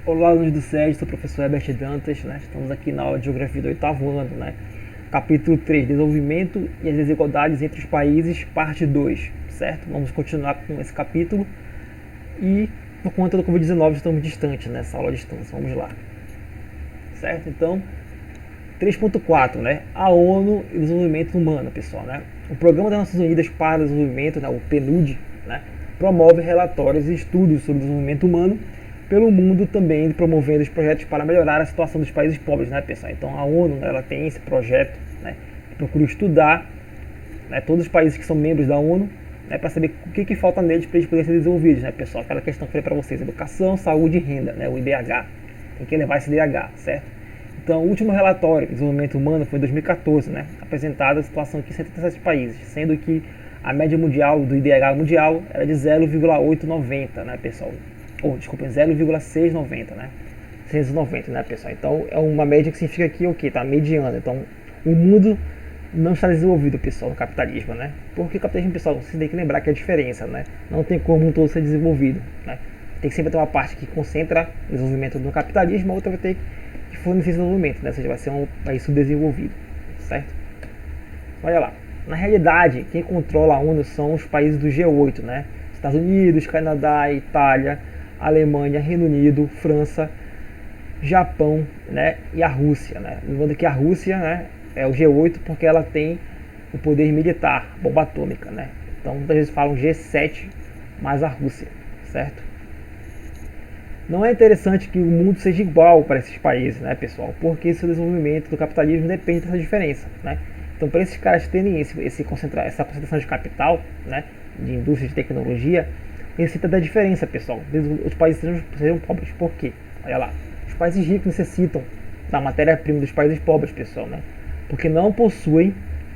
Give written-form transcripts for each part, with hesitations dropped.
Olá, alunos do SED, sou o professor Herbert Dantas, né? Estamos aqui na aula de Geografia do 8º ano, né? Capítulo 3, Desenvolvimento e as Desigualdades entre os Países, parte 2, certo? Vamos continuar com esse capítulo e, por conta do Covid-19, estamos distantes nessa aula à distância. Vamos lá, certo? Então, 3.4, né? A ONU e o Desenvolvimento Humano, pessoal, né? O Programa das Nações Unidas para o Desenvolvimento, né? O PNUD, né? Promove relatórios e estudos sobre o desenvolvimento humano pelo mundo, também promovendo os projetos para melhorar a situação dos países pobres, né, pessoal? Então a ONU, ela tem esse projeto, né, que procura estudar, né, todos os países que são membros da ONU, né, para saber o que falta neles para eles poderem ser desenvolvidos, né, pessoal? Aquela questão que eu falei para vocês: educação, saúde e renda, né, o IDH. Tem que levar esse IDH, certo? Então, o último relatório de desenvolvimento humano foi em 2014, né, apresentado a situação aqui em 77 países, sendo que a média mundial do IDH mundial era de 0,890, né, pessoal? Desculpa, 0,690, né? 690, né, pessoal? Então é uma média que significa que o que? Tá mediana. Então o mundo não está desenvolvido, pessoal, no capitalismo, né? Porque o capitalismo, pessoal, você tem que lembrar que é a diferença, né? Não tem como um todo ser desenvolvido, né? Tem que sempre ter uma parte que concentra o desenvolvimento no capitalismo, a outra vai ter que fornecer desenvolvimento, né? Ou seja, vai ser um país subdesenvolvido, certo? Olha lá. Na realidade, quem controla a ONU são os países do G8, né? Estados Unidos, Canadá, Itália, Alemanha, Reino Unido, França, Japão, né, e a Rússia, né? Lembrando que a Rússia, né, é o G8 porque ela tem o poder militar, bomba atômica, né? Então muitas vezes falam G7 mais a Rússia, certo? Não é interessante que o mundo seja igual para esses países, né, pessoal? Porque esse desenvolvimento do capitalismo depende dessa diferença, né? Então, para esses caras terem essa concentração de capital, né, de indústria de tecnologia, necessita da diferença, pessoal. Os países sejam pobres. Por quê? Olha lá. Os países ricos necessitam da matéria-prima dos países pobres, pessoal, né? Porque não possuem,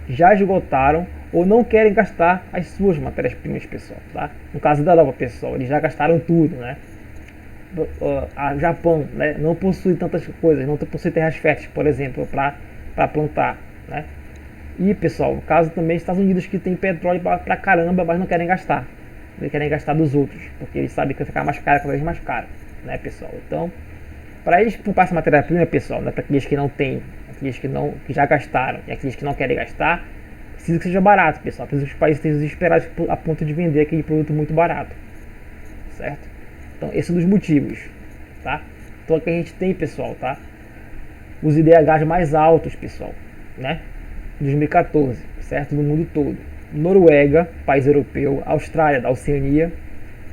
já esgotaram ou não querem gastar as suas matérias-primas, pessoal, tá? No caso da Europa, pessoal, eles já gastaram tudo, né? A Japão, né, não possui tantas coisas, não possui terras férteis, por exemplo, para plantar, né? E, pessoal, o caso também dos Estados Unidos, que tem petróleo pra caramba, mas não querem gastar. Eles querem gastar dos outros, porque eles sabem que vai ficar mais caro, cada vez mais caro, né, pessoal? Então, para eles comprar essa matéria-prima, pessoal, né, para aqueles que não têm, aqueles que já gastaram e aqueles que não querem gastar, precisa que seja barato, pessoal. Precisa que os países estejam desesperados a ponto de vender aquele produto muito barato, certo? Então, esse é um dos motivos, tá? Então, aqui a gente tem, pessoal, tá? Os IDHs mais altos, pessoal, né? 2014, certo? No mundo todo. Noruega, país europeu, Austrália, da Oceania,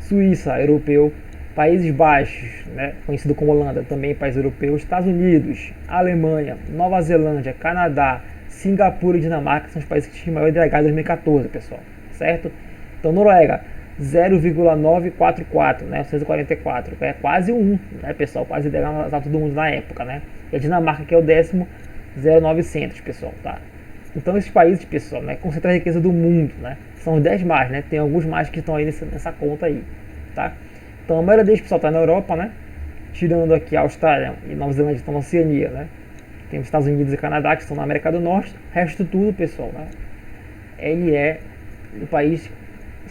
Suíça, europeu, Países Baixos, né, conhecido como Holanda, também país europeu, Estados Unidos, Alemanha, Nova Zelândia, Canadá, Singapura e Dinamarca são os países que tinham maior IDH em 2014, pessoal, certo? Então, Noruega, 0,944, né, 144, é quase 1, né, pessoal, quase o IDH mais alto do mundo na época, né? E a Dinamarca, que é o 10º, 0,900, pessoal, tá? Então esses países, pessoal, né, concentram a riqueza do mundo, né? São os 10 mais, né? Tem alguns mais que estão aí nessa conta aí, tá? Então a maioria deles, pessoal, está na Europa, né? Tirando aqui a Austrália e Nova Zelândia, estão na Oceania, né? Tem os Estados Unidos e Canadá, que estão na América do Norte. O resto tudo, pessoal, né? Ele é o país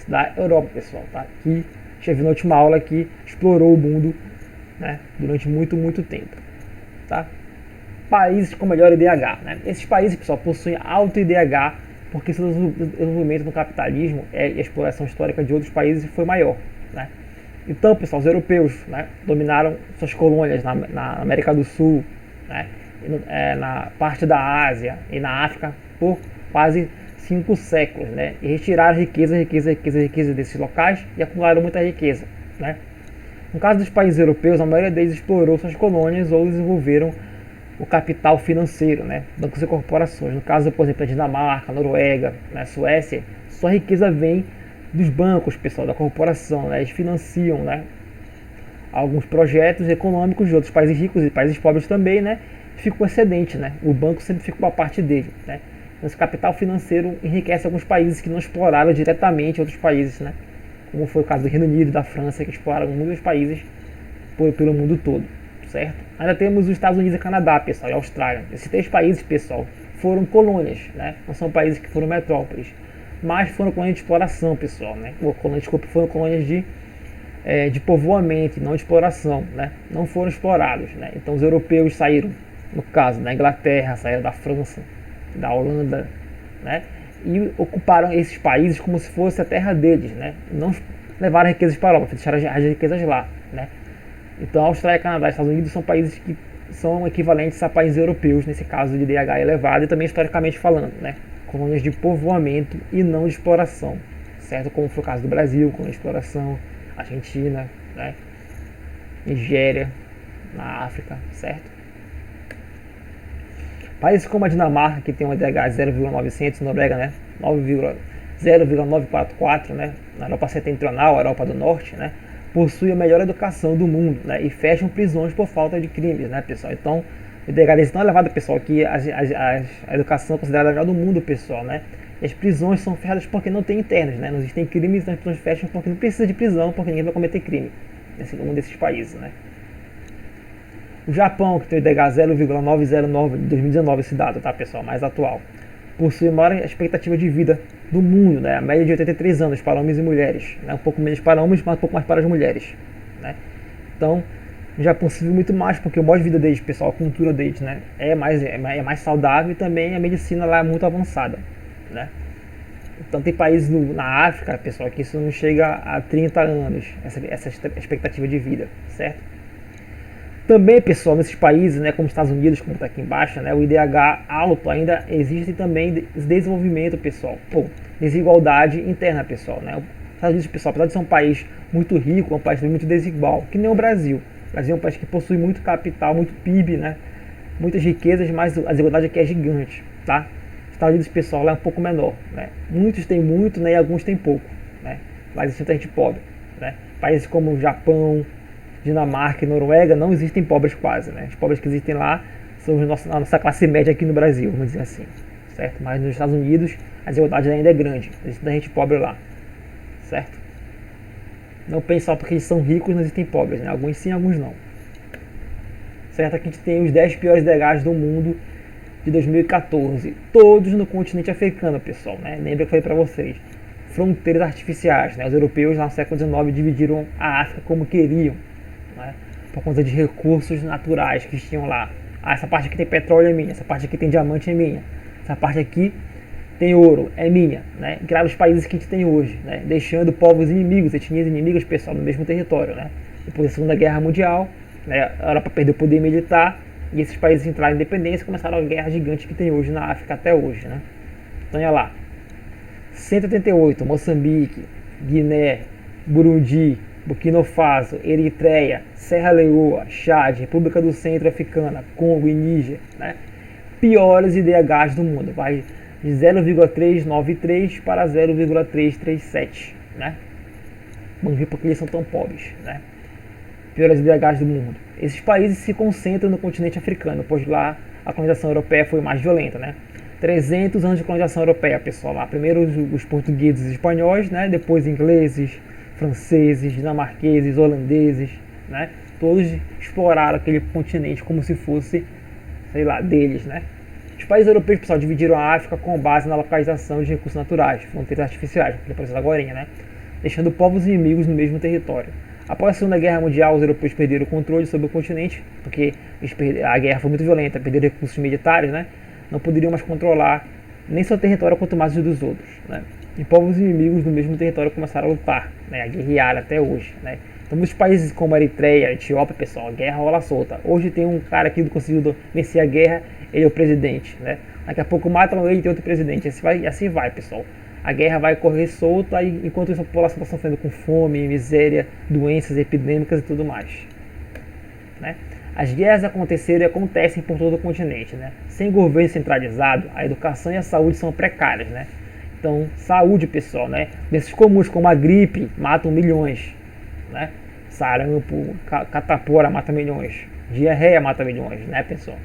da Europa, pessoal, tá? Que já viu na última aula que explorou o mundo, né, durante muito tempo, tá? Países com melhor IDH, né? Esses países, pessoal, possuem alto IDH porque seu desenvolvimento no capitalismo e a exploração histórica de outros países foi maior, né? Então, pessoal, os europeus, né, dominaram suas colônias na América do Sul, né, na parte da Ásia e na África por quase 5 séculos, né? E retiraram riqueza desses locais e acumularam muita riqueza, né? No caso dos países europeus, a maioria deles explorou suas colônias ou desenvolveram o capital financeiro, né, bancos e corporações. No caso, por exemplo, da Dinamarca, Noruega, né, Suécia, sua riqueza vem dos bancos, pessoal, da corporação, né, eles financiam, né, alguns projetos econômicos de outros países ricos e países pobres também, né, fica um excedente, né, o banco sempre fica com a parte dele, né. Então, esse capital financeiro enriquece alguns países que não exploraram diretamente outros países, né, como foi o caso do Reino Unido e da França, que exploraram muitos países pelo mundo todo. Certo? Ainda temos os Estados Unidos e Canadá, pessoal, e a Austrália. Esses 3 países, pessoal, foram colônias, né? Não são países que foram metrópoles, mas foram colônias de exploração, pessoal, né? Foram colônias de de povoamento, não de exploração, né? Não foram explorados, né? Então os europeus saíram, no caso, da Inglaterra, saíram da França, da Holanda, né? E ocuparam esses países como se fosse a terra deles, né? Não levaram riquezas para a Europa, deixaram as riquezas lá, né? Então, Austrália, Canadá e Estados Unidos são países que são equivalentes a países europeus, nesse caso de DH elevado, e também historicamente falando, né? Colônias de povoamento e não de exploração, certo? Como foi o caso do Brasil, com a exploração, Argentina, né? Nigéria, na África, certo? Países como a Dinamarca, que tem um IDH 0,900, Noruega, né? 0,944, né? Na Europa Setentrional, Europa do Norte, né? Possui a melhor educação do mundo, né? E fecham prisões por falta de crimes, né, pessoal? Então, o IDH deles é tão elevado, pessoal, que a educação é considerada a melhor do mundo, pessoal, né? E as prisões são fechadas porque não tem internos, né? Não existem crimes, então as prisões fecham porque não precisa de prisão, porque ninguém vai cometer crime nesse um desses países, né? O Japão, que tem o IDH 0,909 de 2019, esse dado, tá, pessoal, mais atual, possui a maior expectativa de vida do mundo, né? A média de 83 anos para homens e mulheres, né? Um pouco menos para homens, mas um pouco mais para as mulheres, né? Então, o Japão se vive muito mais porque o modo de vida deles, pessoal, a cultura deles, né? É mais saudável e também a medicina lá é muito avançada, né? Então tem países na África, pessoal, que isso não chega a 30 anos, essa expectativa de vida, certo? Também, pessoal, nesses países, né, como Estados Unidos, como está aqui embaixo, né, o IDH alto ainda existe também desenvolvimento, pessoal, ou desigualdade interna, pessoal, né? Os Estados Unidos, pessoal, apesar de ser um país muito rico, é um país muito desigual, que nem o Brasil. O Brasil é um país que possui muito capital, muito PIB, né, muitas riquezas, mas a desigualdade aqui é gigante, tá? Os Estados Unidos, pessoal, lá é um pouco menor, né? Muitos têm muito, né, e alguns têm pouco, né? Lá existe muita gente pobre, né? Países como o Japão, Dinamarca e Noruega não existem pobres quase, né? Os pobres que existem lá são a nossa classe média aqui no Brasil, vamos dizer assim, certo? Mas nos Estados Unidos a desigualdade ainda é grande, existe gente pobre lá, certo? Não pense só porque eles são ricos não existem pobres, né? Alguns sim, alguns não. Certo? Aqui a gente tem os 10 piores DHs do mundo de 2014, todos no continente africano, pessoal, né? Lembra que eu falei para vocês, fronteiras artificiais, né? Os europeus lá no século XIX dividiram a África como queriam, né? Por conta de recursos naturais que tinham lá. Ah, essa parte aqui tem petróleo é minha, essa parte aqui tem diamante é minha, essa parte aqui tem ouro é minha, né? Criaram os países que a gente tem hoje, né? Deixando povos inimigos, etnias inimigas, pessoal, no mesmo território, né? Depois da Segunda Guerra Mundial, né? A Europa perdeu o poder militar e esses países entraram em independência e começaram a guerra gigante que tem hoje na África até hoje, né? Então, olha lá, 188, Moçambique, Guiné, Burundi, Burkina Faso, Eritreia, Serra Leoa, Chad, República do Centro Africana, Congo e Níger, né? Piores IDHs do mundo, vai de 0,393 para 0,337, né? Vamos ver porque eles são tão pobres, né? Piores IDHs do mundo. Esses países se concentram no continente africano, pois lá a colonização europeia foi mais violenta, né? 300 anos de colonização europeia, pessoal, lá primeiro os portugueses e espanhóis, né? Depois ingleses, franceses, dinamarqueses, holandeses, né? Todos exploraram aquele continente como se fosse, sei lá, deles, né? Os países europeus, pessoal, dividiram a África com base na localização de recursos naturais, fronteiras artificiais, como apareceu agora, né? Deixando povos inimigos no mesmo território. Após a Segunda Guerra Mundial, os europeus perderam o controle sobre o continente, porque a guerra foi muito violenta, perderam recursos militares, né? Não poderiam mais controlar nem seu território, quanto mais os dos outros, né? E povos inimigos do mesmo território começaram a lutar, né? A guerrear até hoje, né? Então, muitos países como a Eritreia, a Etiópia, pessoal, a guerra rola solta. Hoje tem um cara que conseguiu vencer a guerra, ele é o presidente, né? Daqui a pouco matam ele e tem outro presidente. Assim vai, pessoal. A guerra vai correr solta enquanto a população está sofrendo com fome, miséria, doenças epidêmicas e tudo mais, né? As guerras aconteceram e acontecem por todo o continente, né? Sem governo centralizado, a educação e a saúde são precárias, né? Então, saúde, pessoal, né? Doenças comuns como a gripe matam milhões, né? Sarampo, catapora mata milhões, diarreia mata milhões, né, pessoal?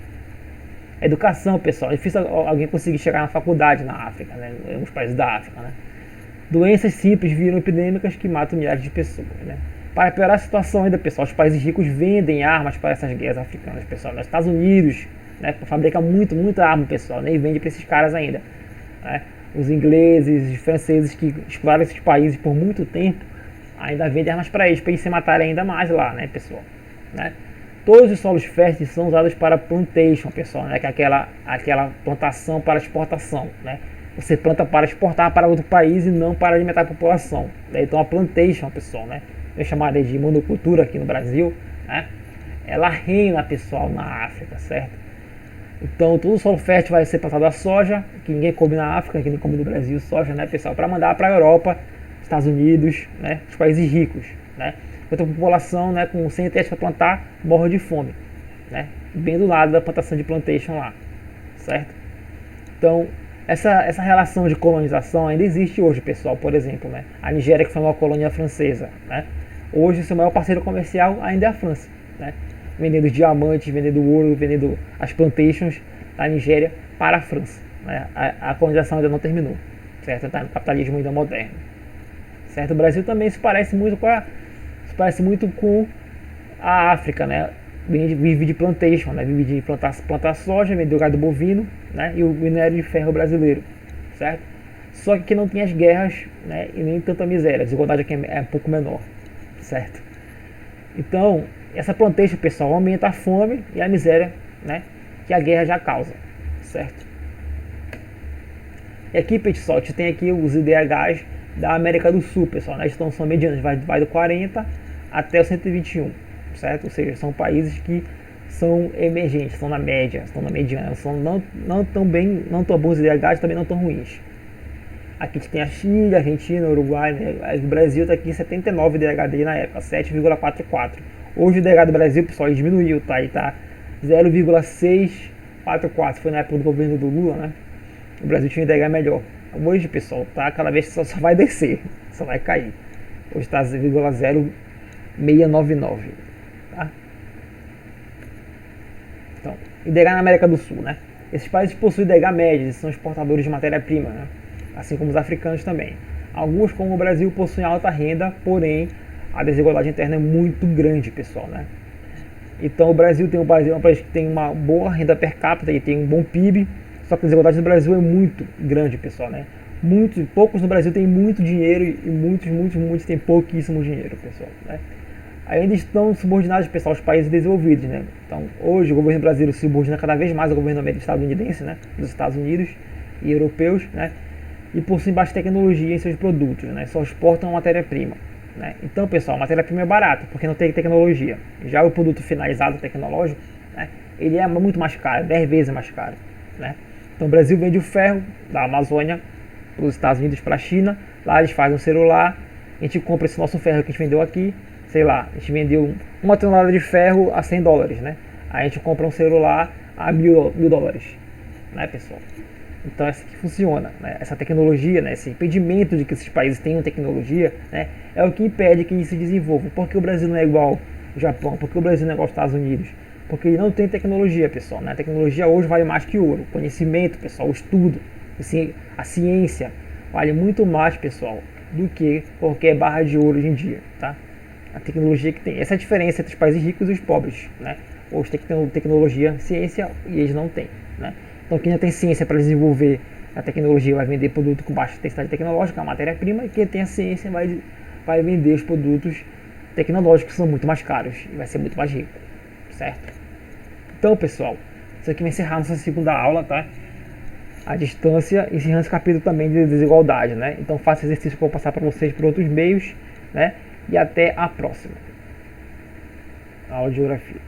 Educação, pessoal, é difícil alguém conseguir chegar na faculdade na África, né? Em alguns países da África, né? Doenças simples viram epidêmicas que matam milhares de pessoas, né? Para piorar a situação ainda, pessoal, os países ricos vendem armas para essas guerras africanas, pessoal. Nos Estados Unidos, né, fabrica muita arma, pessoal, né, e vende para esses caras ainda, né? Os ingleses, os franceses que exploraram esses países por muito tempo, ainda vende armas para eles se matarem ainda mais lá, né, pessoal? Né? Todos os solos férteis são usados para plantation, pessoal, né? Que é aquela plantação para exportação, né? Você planta para exportar para outro país e não para alimentar a população, né? Então a plantation, pessoal, né? É chamada de monocultura aqui no Brasil, né? Ela reina, pessoal, na África, certo? Então todo o solo fértil vai ser plantado a soja, que ninguém come na África, que ninguém come no Brasil, soja, né, pessoal? Para mandar para a Europa, Estados Unidos, né? Os países ricos, né? Enquanto a população, né, com sem teste para plantar, morre de fome, né? Bem do lado da plantação de plantation lá, certo? Então, essa relação de colonização ainda existe hoje, pessoal. Por exemplo, né, a Nigéria, que foi uma colônia francesa, né? Hoje, seu maior parceiro comercial ainda é a França, né? Vendendo diamantes, vendendo ouro, vendendo as plantations da Nigéria para a França, né? A colonização ainda não terminou, certo? Está no capitalismo ainda moderno, certo? O Brasil também se parece muito com a África, né? Vive de plantation, né? Vive de plantar soja, vender o gado bovino, né? E o minério de ferro brasileiro, certo? Só que aqui não tem as guerras, né? E nem tanta miséria, a desigualdade aqui é um pouco menor, certo? Então, essa plantation, pessoal, aumenta a fome e a miséria, né? Que a guerra já causa, certo? E aqui, pessoal, a gente tem aqui os IDHs da América do Sul, pessoal, né? Então são medianos, vai do 40 até o 121, certo? Ou seja, são países que são emergentes, estão na média, estão na mediana, são não tão bem, não tão bons IDHs, também não tão ruins. Aqui a gente tem a Chile, a Argentina, o Uruguai, né? O Brasil está aqui em 79 IDHD na época, 7,44. Hoje o IDH do Brasil, pessoal, diminuiu, tá? Ele tá 0,644, foi na época do governo do Lula, né? O Brasil tinha um IDH melhor. Hoje, pessoal, tá cada vez só vai descer, só vai cair. Hoje está 0,0699, tá? Então, IDH na América do Sul, né? Esses países possuem IDH médio, eles são exportadores de matéria-prima, né? Assim como os africanos também. Alguns, como o Brasil, possuem alta renda, porém a desigualdade interna é muito grande, pessoal, né? Então o Brasil é um país que tem uma boa renda per capita e tem um bom PIB, só que a desigualdade no Brasil é muito grande, pessoal, né? Poucos no Brasil têm muito dinheiro e muitos têm pouquíssimo dinheiro, pessoal, né? Ainda estão subordinados, pessoal, aos países desenvolvidos, né? Então hoje o governo brasileiro se subordina cada vez mais ao governo estadunidense, né? Dos Estados Unidos e europeus, né? E possuem baixa tecnologia em seus produtos, né? Só exportam matéria-prima, né? Então, pessoal, a matéria-prima é barata, porque não tem tecnologia. Já o produto finalizado tecnológico, né? Ele é muito mais caro, 10 vezes mais caro, né? Então o Brasil vende o ferro da Amazônia para os Estados Unidos, para a China. Lá eles fazem um celular, a gente compra esse nosso ferro que a gente vendeu aqui, sei lá, a gente vendeu 1 tonelada de ferro a $100, né? Aí a gente compra um celular a $1.000, né, pessoal? Então é assim que funciona, né? Essa tecnologia, né? Esse impedimento de que esses países tenham tecnologia, né? É o que impede que eles se desenvolvam. Porque o Brasil não é igual ao Japão, porque o Brasil não é igual aos Estados Unidos, porque ele não tem tecnologia, pessoal, né? A tecnologia hoje vale mais que ouro. O conhecimento, pessoal, o estudo, assim, a ciência vale muito mais, pessoal, do que qualquer barra de ouro hoje em dia, tá? A tecnologia que tem. Essa é a diferença entre os países ricos e os pobres, né? Hoje tem que ter tecnologia, ciência, e eles não têm, né? Então quem já tem ciência para desenvolver a tecnologia vai vender produto com baixa intensidade tecnológica, a matéria-prima, e quem tem a ciência vai vender os produtos tecnológicos que são muito mais caros e vai ser muito mais rico, certo? Então, pessoal, isso aqui vai encerrar nossa segunda aula, tá? A distância, encerrando esse capítulo também de desigualdade, né? Então faça exercício que eu vou passar para vocês por outros meios, né? E até a próxima aula de geografia.